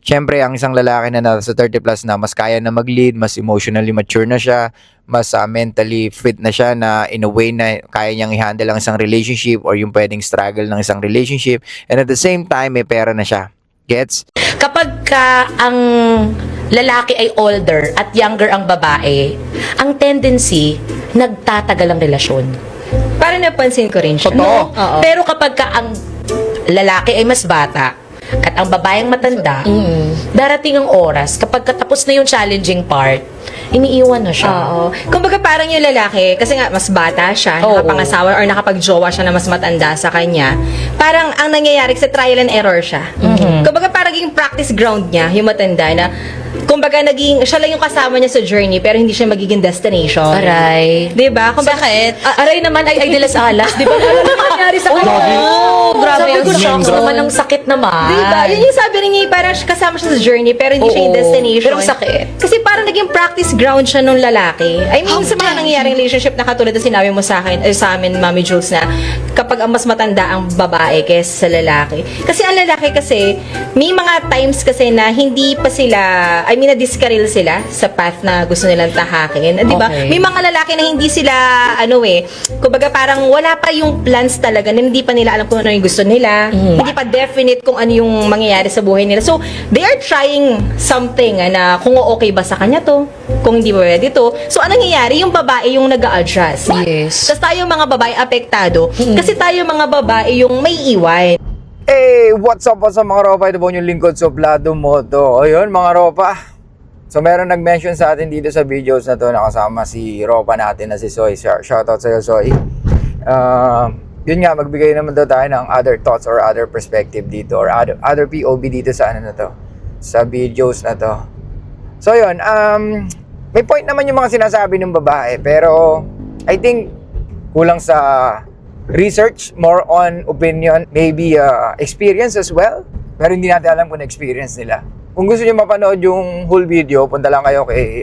Siyempre, ang isang lalaki na nasa 30 plus na mas kaya na mag-lead, mas emotionally mature na siya, mas mentally fit na siya na in a way na kaya niyang i-handle ang isang relationship or yung pwedeng struggle ng isang relationship. And at the same time, may pera na siya. Gets? Kapag ang lalaki ay older at younger ang babae, ang tendency, nagtatagal ang relasyon. Parang napansin ko rin siya. No? Oo. Pero kapag ang lalaki ay mas bata, at ang babaeng matanda, darating ang oras, kapag katapos na yung challenging part, iniiwan na siya. Oo. Kumbaga parang yung lalaki, kasi nga mas bata siya, Oo. nakapangasawa or nakapag-jowa siya na mas matanda sa kanya, parang ang nangyayari sa trial and error siya. Kumbaga parang yung practice ground niya, yung matanda na, kumbaga siya lang yung kasama niya sa journey pero hindi siya magiging destination. Aray. Diba? Kumbaga, Aray naman ay de las alas. Di ba? Ano nangyari sa kanya? grabe Sabi ang ko, shocks ganda. naman ang sakit naman. diba? Yun yung sabi niya, parang kasama siya sa journey pero hindi siya yung Oo. destination. Pero sakit. Kasi parang naging practice ground siya nung lalaki. I mean, sa mga nangyayaring relationship na katulad na sinabi mo sa akin, sa amin, Mami Jules, na kapag ang mas matanda ang babae kaysa sa lalaki. Kasi ang lalaki kasi, may mga times kasi na hindi pa sila, I mean, na-discarril sila sa path na gusto nilang tahakin. Di ba? Okay. May mga lalaki na hindi sila, kumbaga parang wala pa yung plans talaga, na hindi pa nila alam kung ano yung gusto nila. Hindi pa definite kung ano yung mangyayari sa buhay nila. So, they are trying something na kung okay ba sa kanya to, kung hindi ba pwede to. So, anong nangyayari? Yung babae yung nag-a-adjust. Yes. Tapos tayo mga babae apektado. Kasi tayo mga babae yung may iwan. Hey, what's up mga ropa? Ito po yung lingkod suplado mo to. Ayun mga ropa. So meron nag-mention sa atin dito sa videos na to, nakasama si ropa natin na si Soy. Shoutout sa'yo, Soy. Yun nga, magbigay naman daw tayo ng other thoughts or other perspective dito or other POV dito sa ano na to, sa videos na to. So yun, may point naman yung mga sinasabi ng babae, pero I think kulang sa research, more on opinion, maybe experience as well. Pero hindi natin alam kung experience nila. Kung gusto niyo mapanood yung whole video, punta lang kayo kay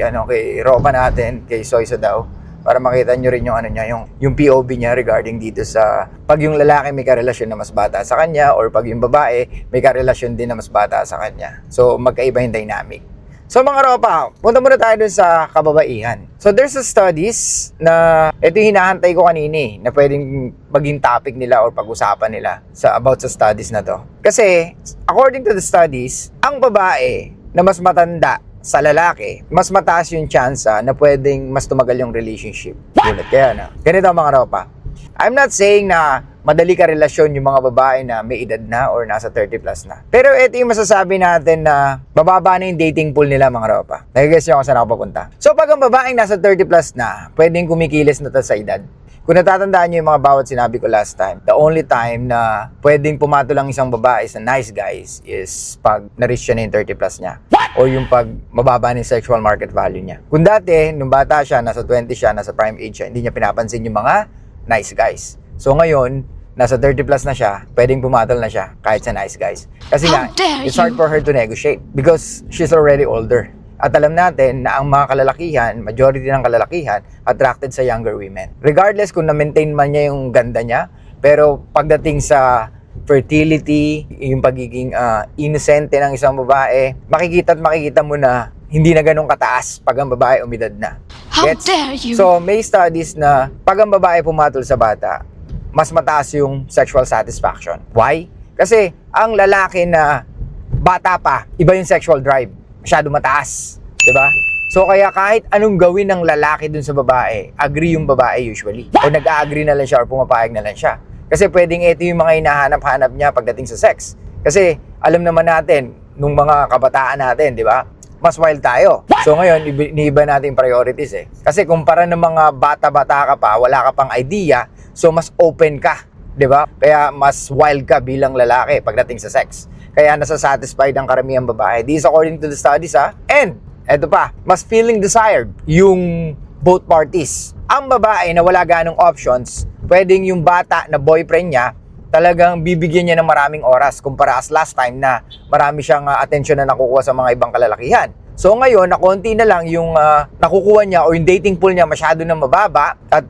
Ropa natin, kay Soy Sadaw, para makita niyo rin yung yung POV niya regarding dito sa pag yung lalaki may karelasyon na mas bata sa kanya or pag yung babae may karelasyon din na mas bata sa kanya. So magkaiba yung dynamic. So mga ropa, punta muna tayo dun sa kababaihan. So there's a studies na ito yung hinahantay ko kanina na pwedeng maging topic nila or pag-usapan nila about sa studies na to. Kasi according to the studies, ang babae na mas matanda sa lalaki, mas mataas yung chance na pwedeng mas tumagal yung relationship. Ulit kaya na. Ganito mga ropa. I'm not saying na madali ka relasyon yung mga babae na may edad na or nasa 30 plus na. Pero ito yung masasabi natin na bababa na yung dating pool nila mga ropa. Nag-guess nyo kung saan ako papunta. So pag ang babaeng nasa 30 plus na, pwedeng kumikilis na sa edad. Kung natatandaan nyo yung mga bawat sinabi ko last time, the only time na pwedeng pumato lang isang babae sa nice guys is pag na-reach siya na yung 30 plus niya. O yung pag mababa na yung sexual market value niya. Kung dati, nung bata siya, nasa 20 siya, nasa prime age siya, hindi niya pinapansin yung mga nice guys. So ngayon, nasa 30 plus na siya, pwedeng pumatol na siya kahit sa nice guys. Kasi nga, it's hard for her to negotiate because she's already older. At alam natin na ang mga kalalakihan, majority ng kalalakihan, attracted sa younger women. Regardless kung na-maintain man niya yung ganda niya, pero pagdating sa fertility, yung pagiging innocente ng isang babae, makikita mo na hindi na ganun kataas pag ang babae umidad na. Gets? So, may studies na pag ang babae pumatol sa bata, mas mataas yung sexual satisfaction. Why? Kasi ang lalaki na bata pa, iba yung sexual drive. Masyado mataas. Diba? So kaya kahit anong gawin ng lalaki dun sa babae, agree yung babae usually. O nag-a-agree na lang siya or pumapayag na lang siya. Kasi pwedeng ito yung mga hinahanap-hanap niya pagdating sa sex. Kasi alam naman natin, nung mga kabataan natin, di ba? Mas wild tayo. So ngayon, iniiba natin priorities eh. Kasi kumpara ng mga bata-bata ka pa, wala ka pang idea, so mas open ka. Di ba? Kaya mas wild ka bilang lalaki pagdating sa sex. Kaya nasa-satisfied ang karamihang babae. This is according to the studies And, eto pa, mas feeling desired yung both parties. Ang babae na wala ganong options, pwedeng yung bata na boyfriend niya, talagang bibigyan niya ng maraming oras kumpara as last time na marami siyang attention na nakukuha sa mga ibang kalalakihan. So ngayon, na konti na lang yung nakukuha niya o yung dating pool niya masyado na mababa at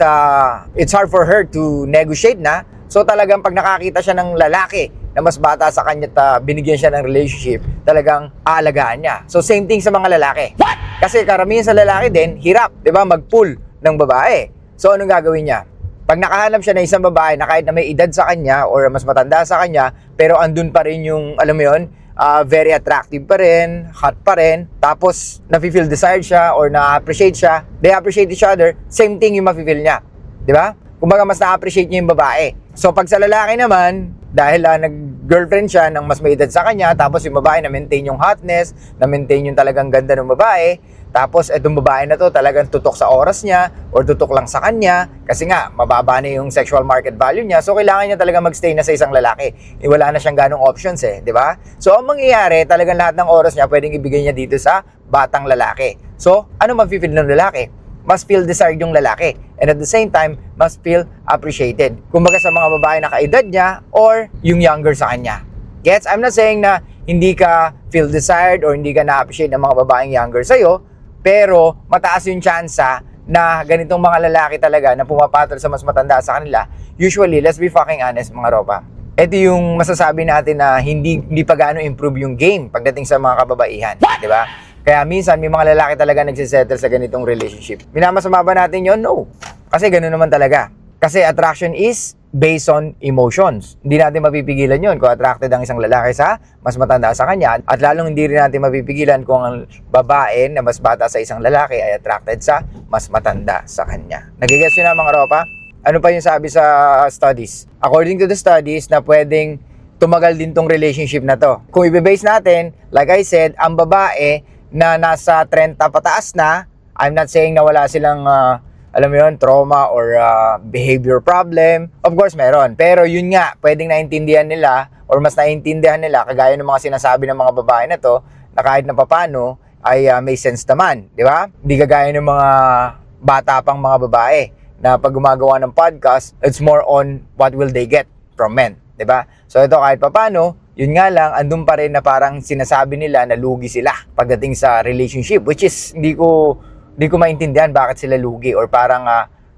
it's hard for her to negotiate na. So talagang pag nakakita siya ng lalaki na mas bata sa kanya at binigyan siya ng relationship, talagang aalagaan niya. So same thing sa mga lalaki. Kasi karamihan sa lalaki din, hirap, 'di ba, mag-pull ng babae. So anong gagawin niya? Pag nakahanap siya ng isang babae na kahit na may edad sa kanya or mas matanda sa kanya, pero andun pa rin yung, alam mo yun, very attractive pa rin, hot pa rin, tapos nafe-feel desired siya or na-appreciate siya, they appreciate each other, same thing yung mafe-feel niya. Di ba? Kumbaga mas na-appreciate niya yung babae. So pag sa lalaki naman, dahil nag-girlfriend siya ng mas may edad sa kanya, tapos yung babae na-maintain yung hotness, na-maintain yung talagang ganda ng babae, tapos etong babae na to talagang tutok sa oras niya or tutok lang sa kanya kasi nga mababa na yung sexual market value niya. So kailangan niya talaga magstay na sa isang lalaki. Wala na siyang ganong options di ba? So ang mangyayari, talagang lahat ng oras niya pwedeng ibigay niya dito sa batang lalaki. So ano mafe-feel ng lalaki? Must feel desired yung lalaki. And at the same time, must feel appreciated. Kumbaga sa mga babae na kaedad niya or yung younger sa kanya. Gets? I'm not saying na hindi ka feel desired or hindi ka na-appreciate ng mga babaeng younger sa'yo, pero mataas yung tsansa na ganitong mga lalaki talaga na pumapatol sa mas matanda sa kanila. Usually, let's be fucking honest mga ropa. Ito yung masasabi natin na hindi pa gaano improve yung game pagdating sa mga kababaihan. Di ba? Kaya minsan may mga lalaki talaga nagsisettle sa ganitong relationship. Minamasama ba natin yon? No. Kasi ganoon naman talaga. Kasi attraction is based on emotions. Hindi natin mapipigilan yon kung attracted ang isang lalaki sa mas matanda sa kanya. At lalong hindi rin natin mapipigilan kung ang babae na mas bata sa isang lalaki ay attracted sa mas matanda sa kanya. Nagigets nyo na mga ropa? Ano pa yung sabi sa studies? According to the studies na pwedeng tumagal din tong relationship na to. Kung i-base natin, like I said, ang babae na nasa 30 pataas na, I'm not saying na wala silang alam mo yun, trauma or behavior problem. Of course, meron. Pero yun nga, pwedeng naintindihan nila or mas naintindihan nila, kagaya ng mga sinasabi ng mga babae na to, na kahit na papano, ay may sense naman. Di ba? Hindi kagaya ng mga bata pang mga babae na pag gumagawa ng podcast, it's more on what will they get from men. Di ba? So ito kahit papano, yun nga lang, andun pa rin na parang sinasabi nila na lugi sila pagdating sa relationship, which is hindi ko maintindihan bakit sila lugi or parang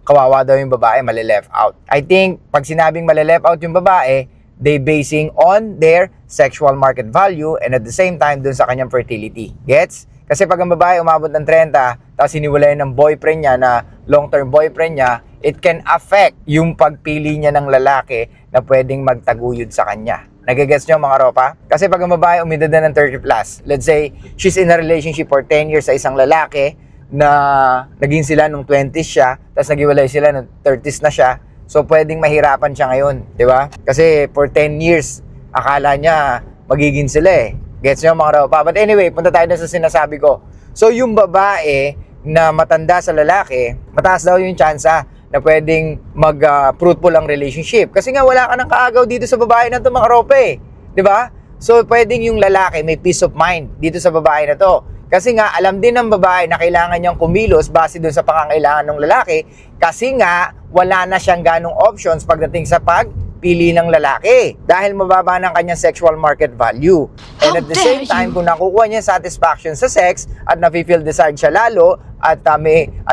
kawawa daw yung babae, mali-left out. I think pag sinabing mali-left out yung babae, they basing on their sexual market value and at the same time dun sa kanyang fertility. Gets? Kasi pag ang babae umabot ng 30, tapos hiniwalay ng boyfriend niya na long-term boyfriend niya, it can affect yung pagpili niya ng lalaki na pwedeng magtaguyod sa kanya. Nagigets nyo mga ropa? Kasi pag ang babae umidad na ng 30 plus, let's say she's in a relationship for 10 years sa isang lalaki, na naging sila nung 20s siya, tapos nagiwalay sila nung 30s na siya, so pwedeng mahirapan siya ngayon, di ba? Kasi for 10 years, akala niya magiging sila Gets nyo mga ropa? But anyway, punta tayo na sa sinasabi ko. So yung babae na matanda sa lalaki, mataas daw yung tsansa na pwedeng mag-fruitful ang relationship. Kasi nga wala ka ng kaagaw dito sa babae na ito mga ropa di ba? So pwedeng yung lalaki may peace of mind dito sa babae na to. Kasi nga, alam din ng babae na kailangan niyang kumilos base doon sa pangangailangan ng lalaki kasi nga, wala na siyang ganong options pagdating sa pagpili ng lalaki dahil mababa ng kanyang sexual market value. And at the same time, kung nakukuha niya satisfaction sa sex at nafe-feel desired siya lalo at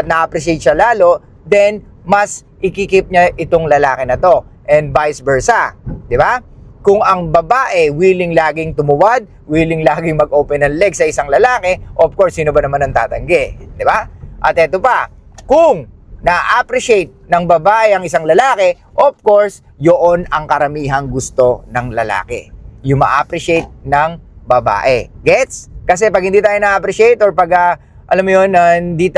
na-appreciate siya lalo, then mas ikikip niya itong lalaki na to. And vice versa. Di ba? Kung ang babae willing laging tumuwad, willing laging mag-open ng leg sa isang lalaki, of course, sino ba naman ang tatanggi? Di ba? At eto pa, kung na-appreciate ng babae ang isang lalaki, of course, yun ang karamihang gusto ng lalaki. Yung ma-appreciate ng babae. Gets? Kasi pag hindi tayo na-appreciate or pag, alam mo yun, hindi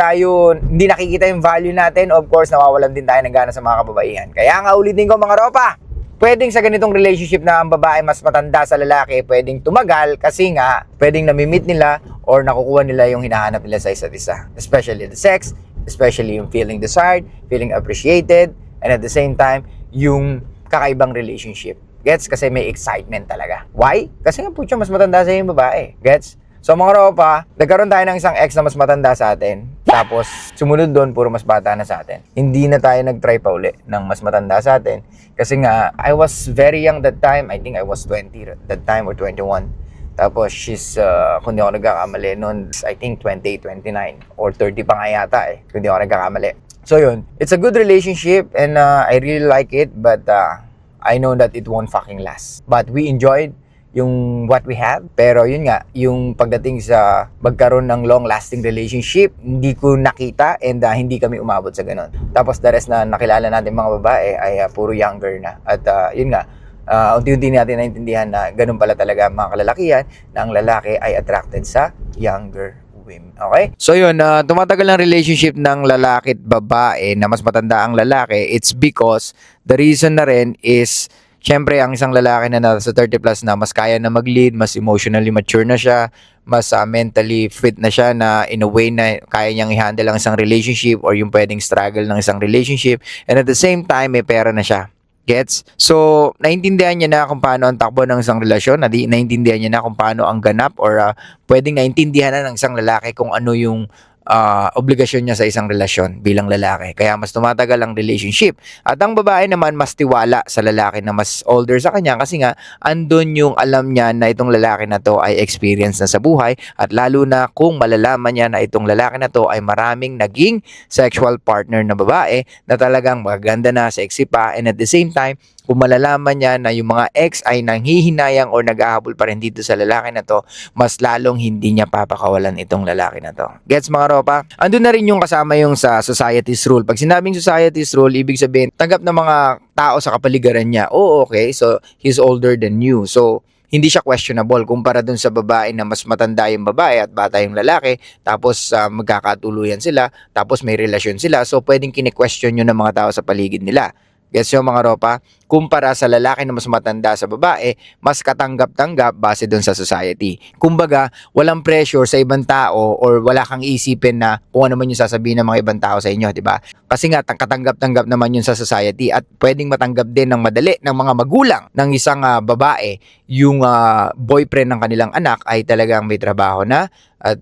nakikita yung value natin, of course, nawawalan din tayo ng gana sa mga kababaihan. Kaya nga ulitin ko mga ropa, pwedeng sa ganitong relationship na ang babae mas matanda sa lalaki, pwedeng tumagal kasi nga pwedeng namimit nila or nakukuha nila yung hinahanap nila sa isa't isa. Especially the sex, especially yung feeling desired, feeling appreciated, and at the same time, yung kakaibang relationship. Gets? Kasi may excitement talaga. Why? Kasi nga putya, mas matanda sa yung babae. Gets? So mga ropa, nagkaroon tayo ng isang ex na mas matanda sa atin. Tapos, sumunod doon, puro mas bata na sa atin. Hindi na tayo nag-try pa uli ng mas matanda sa atin. Kasi nga, I was very young that time. I think I was 20 that time or 21. Tapos, she's, kung di ako nagkakamali, noon, I think 28, 29 or 30 pa nga yata kung di ako nagkakamali. So yun, it's a good relationship and I really like it. But I know that it won't fucking last. But we enjoyed yung what we have. Pero yun nga, yung pagdating sa magkaroon ng long-lasting relationship, hindi ko nakita and hindi kami umabot sa ganun. Tapos the rest na nakilala natin mga babae ay puro younger na. At yun nga, unti-unti natin naintindihan na ganun pala talaga ang mga kalalakihan na ang lalaki ay attracted sa younger women. Okay? So yun, tumatagal ang relationship ng lalaki at babae na mas matanda ang lalaki. It's because the reason na rin is syempre, ang isang lalaki na nasa 30 plus na mas kaya na mag-lead, mas emotionally mature na siya, mas mentally fit na siya na in a way na kaya niyang i-handle ang isang relationship or yung pwedeng struggle ng isang relationship. And at the same time, may pera na siya. Gets? So, naintindihan niya na kung paano ang takbo ng isang relasyon, naintindihan niya na kung paano ang ganap or pwedeng naintindihan na ng isang lalaki kung ano yung obligasyon niya sa isang relasyon bilang lalaki. Kaya mas tumatagal ang relationship. At ang babae naman mas tiwala sa lalaki na mas older sa kanya kasi nga andun yung alam niya na itong lalaki na to ay experience na sa buhay at lalo na kung malalaman niya na itong lalaki na to ay maraming naging sexual partner na babae na talagang maganda na, sexy pa, and at the same time kung malalaman niya na yung mga ex ay nanghihinayang o naghahabol pa rin dito sa lalaki na to, mas lalong hindi niya papakawalan itong lalaki na to. Gets mga ropa? Andun na rin yung kasama yung sa society's rule. Pag sinabing society's rule, ibig sabihin, tanggap ng mga tao sa kapaligiran niya. Oh, okay, so he's older than you. So, hindi siya questionable kumpara dun sa babae na mas matanda yung babae at bata yung lalaki, tapos magkakatuluyan sila, tapos may relasyon sila, so pwedeng kine-question yun ng mga tao sa paligid nila. Gets yung mga ropa? Kumpara sa lalaki na mas matanda sa babae, mas katanggap-tanggap base dun sa society. Kumbaga, walang pressure sa ibang tao or wala kang isipin na kung ano man yung sasabihin ng mga ibang tao sa inyo, di ba? Kasi nga, katanggap-tanggap naman yun sa society at pwedeng matanggap din ng madali ng mga magulang ng isang babae yung boyfriend ng kanilang anak ay talagang may trabaho na at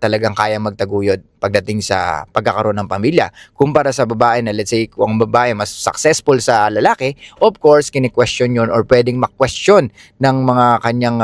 talagang kaya magtaguyod pagdating sa pagkakaroon ng pamilya. Kumpara sa babae na let's say kung ang babae mas successful sa lalaki, of course, kini-question yun or pwedeng ma-question ng mga kanyang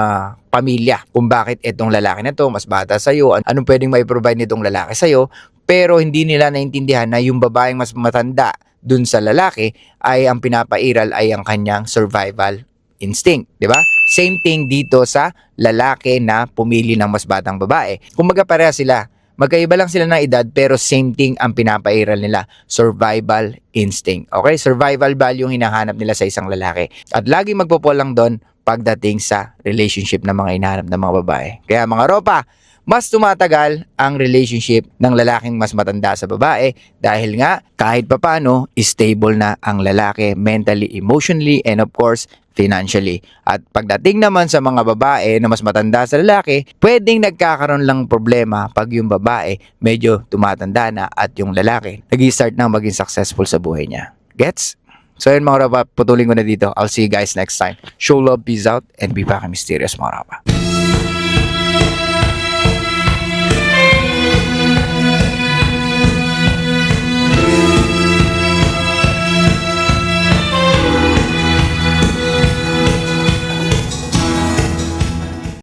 pamilya kung bakit itong lalaki na to mas bata sa'yo, anong pwedeng mai-provide nitong lalaki sa'yo, pero hindi nila naintindihan na yung babaeng mas matanda dun sa lalaki ay ang pinapairal ay ang kanyang survival instinct, di ba? Same thing dito sa lalaki na pumili ng mas batang babae. Kumbaga pareha sila. Magkaiba lang sila ng edad pero same thing ang pinapairal nila. Survival instinct. Okay? Survival value yung hinahanap nila sa isang lalaki. At lagi magpo-fall lang doon pagdating sa relationship ng mga hinahanap ng mga babae. Kaya mga ropa, mas tumatagal ang relationship ng lalaking mas matanda sa babae dahil nga kahit papano stable na ang lalaki mentally, emotionally, and of course, financially. At pagdating naman sa mga babae na mas matanda sa lalaki, pwedeng nagkakaroon lang problema pag yung babae medyo tumatanda na at yung lalaki nag-start na maging successful sa buhay niya. Gets? So yun mga rapa, putulin ko na dito. I'll see you guys next time. Show love, peace out, and be back mysterious mga rapa.